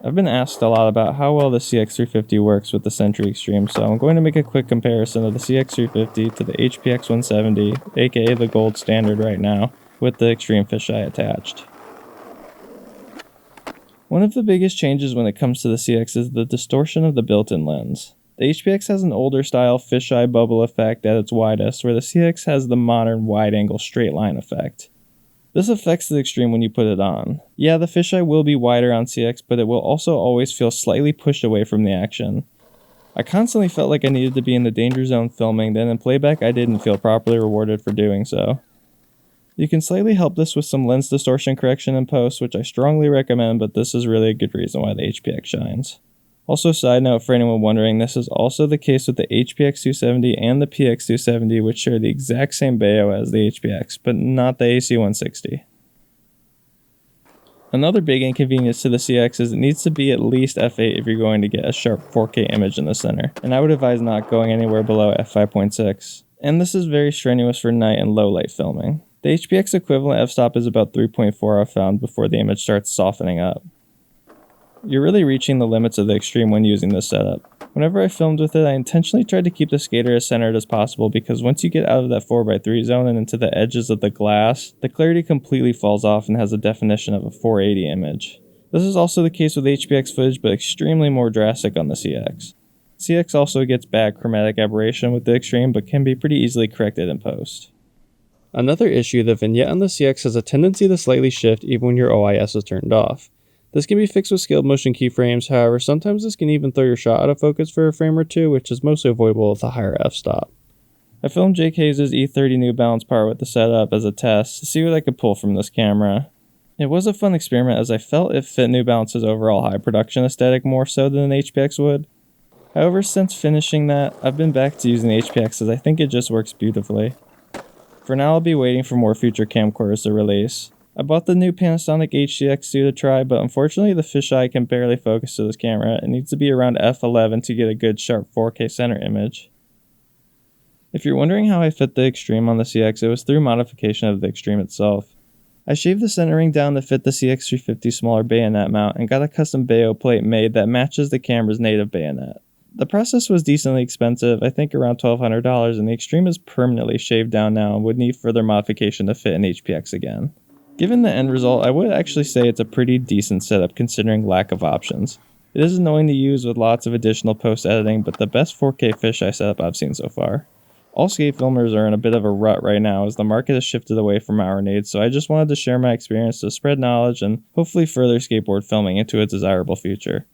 I've been asked a lot about how well the CX350 works with the Sentry Xtreme, so I'm going to make a quick comparison of the CX350 to the HPX170, aka the gold standard right now, with the Xtreme fisheye attached. One of the biggest changes when it comes to the CX is the distortion of the built-in lens. The HPX has an older style fisheye bubble effect at its widest, where the CX has the modern wide-angle straight line effect. This affects the Xtreme when you put it on. Yeah, the fisheye will be wider on CX, but it will also always feel slightly pushed away from the action. I constantly felt like I needed to be in the danger zone filming, then in playback I didn't feel properly rewarded for doing so. You can slightly help this with some lens distortion correction in post, which I strongly recommend, but this is really a good reason why the HPX shines. Also, side note for anyone wondering, this is also the case with the HPX270 and the PX270, which share the exact same BAO as the HPX, but not the AC160. Another big inconvenience to the CX is it needs to be at least f8 if you're going to get a sharp 4K image in the center, and I would advise not going anywhere below f5.6. And this is very strenuous for night and low light filming. The HPX equivalent f-stop is about 3.4 I've found before the image starts softening up. You're really reaching the limits of the Xtreme when using this setup. Whenever I filmed with it, I intentionally tried to keep the skater as centered as possible because once you get out of that 4x3 zone and into the edges of the glass, the clarity completely falls off and has a definition of a 480 image. This is also the case with HPX footage, but extremely more drastic on the CX. CX also gets bad chromatic aberration with the Xtreme, but can be pretty easily corrected in post. Another issue, the vignette on the CX has a tendency to slightly shift even when your OIS is turned off. This can be fixed with scaled motion keyframes, however sometimes this can even throw your shot out of focus for a frame or two, which is mostly avoidable with a higher f-stop. I filmed Jake Hayes' E30 New Balance part with the setup as a test to see what I could pull from this camera. It was a fun experiment as I felt it fit New Balance's overall high production aesthetic more so than an HPX would. However, since finishing that, I've been back to using the HPX as I think it just works beautifully. For now, I'll be waiting for more future camcorders to release. I bought the new Panasonic HDX2 to try, but unfortunately the fisheye can barely focus to this camera. It needs to be around f11 to get a good sharp 4K center image. If you're wondering how I fit the Xtreme on the CX, it was through modification of the Xtreme itself. I shaved the centering down to fit the CX350 smaller bayonet mount and got a custom BAO plate made that matches the camera's native bayonet. The process was decently expensive, I think around $1,200, and the Xtreme is permanently shaved down now and would need further modification to fit an HPX again. Given the end result, I would actually say it's a pretty decent setup considering lack of options. It is annoying to use with lots of additional post-editing, but the best 4K fisheye setup I've seen so far. All skate filmers are in a bit of a rut right now as the market has shifted away from hour needs, so I just wanted to share my experience to spread knowledge and hopefully further skateboard filming into a desirable future.